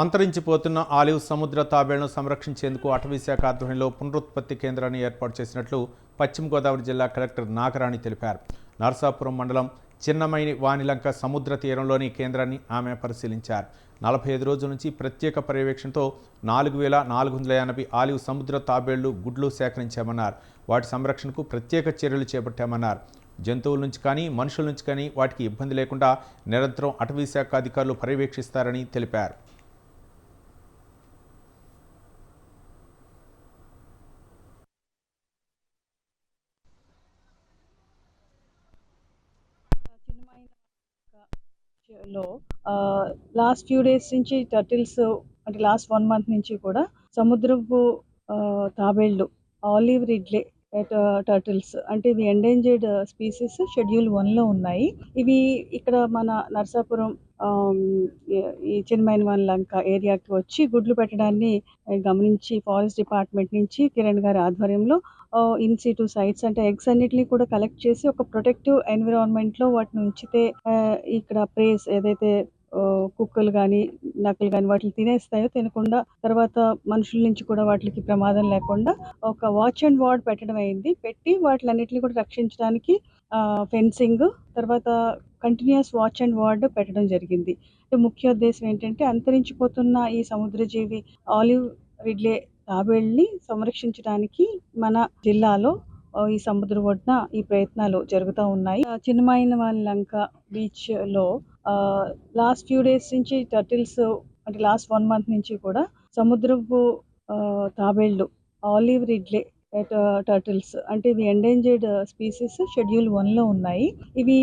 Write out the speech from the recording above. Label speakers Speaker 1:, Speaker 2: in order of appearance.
Speaker 1: అంతరించిపోతున్న ఆలివ్ సముద్ర తాబేళ్లను సంరక్షించేందుకు అటవీశాఖ ఆధ్వర్యంలో పునరుత్పత్తి కేంద్రాన్ని ఏర్పాటు చేసినట్లు పశ్చిమ గోదావరి జిల్లా కలెక్టర్ నాగరాణి తెలిపారు. నరసాపురం మండలం చిన్నమైని వానిలంక సముద్ర తీరంలోని కేంద్రాన్ని ఆమె పరిశీలించారు. 45 రోజుల నుంచి ప్రత్యేక పర్యవేక్షణతో 4480 ఆలివ్ సముద్ర తాబేళ్లు గుడ్లు సేకరించామన్నారు. వాటి సంరక్షణకు ప్రత్యేక చర్యలు చేపట్టామన్నారు. జంతువుల నుంచి కానీ మనుషుల నుంచి కానీ వాటికి ఇబ్బంది లేకుండా నిరంతరం అటవీశాఖ అధికారులు పర్యవేక్షిస్తారని తెలిపారు.
Speaker 2: లో లాస్ట్ ఫ్యూ డేస్ నుంచి టర్టిల్స్ అంటే లాస్ట్ 1 month నుంచి కూడా సముద్రపు తాబేళ్లు ఆలివ్ రిడ్లే టర్టిల్స్ అంటే ఇవి ఎండేంజర్డ్ స్పీసీస్ షెడ్యూల్ 1లో ఉన్నాయి. ఇవి ఇక్కడ మన నరసాపురం ఈ చిన్మైన్ లంక ఏరియాకి వచ్చి గుడ్లు పెట్టడాన్ని గమనించి ఫారెస్ట్ డిపార్ట్మెంట్ నుంచి కిరణ్ గారి ఆధ్వర్యంలో ఇన్ సిటు సైట్స్ అంటే ఎగ్స్ అన్నిటిని కూడా కలెక్ట్ చేసి ఒక ప్రొటెక్టివ్ ఎన్విరాన్మెంట్లో వాటిని ఉంచితే ఇక్కడ ప్రేస్ ఏదైతే కుక్కలు కానీ నక్కలు కానీ వాటిని తినేస్తాయో తినకుండా తర్వాత మనుషుల నుంచి కూడా వాటికి ప్రమాదం లేకుండా ఒక వాచ్ అండ్ వార్డ్ పెట్టడం అయింది. పెట్టి వాటిలన్నిటిని కూడా రక్షించడానికి ఫెన్సింగ్ తర్వాత కంటిన్యూస్ వాచ్ అండ్ వార్డ్ పెట్టడం జరిగింది. ముఖ్య ఉద్దేశం ఏంటంటే అంతరించిపోతున్న ఈ సముద్రజీవి ఆలివ్ రిడ్లే తాబేళ్ళని సంరక్షించడానికి మన జిల్లాలో ఈ సముద్ర ఒడ్డున ఈ ప్రయత్నాలు జరుగుతూ ఉన్నాయి. చిన్నమైన లంక బీచ్ లో లాస్ట్ ఫ్యూ డేస్ నుంచి టర్టిల్స్ అంటే లాస్ట్ 1 month నుంచి కూడా సముద్రపు తాబేళ్లు ఆలివ్ రిడ్లే టర్టిల్స్ అంటే ఇవి ఎండేంజర్డ్ స్పీసీస్ షెడ్యూల్ 1లో ఉన్నాయి. ఇవి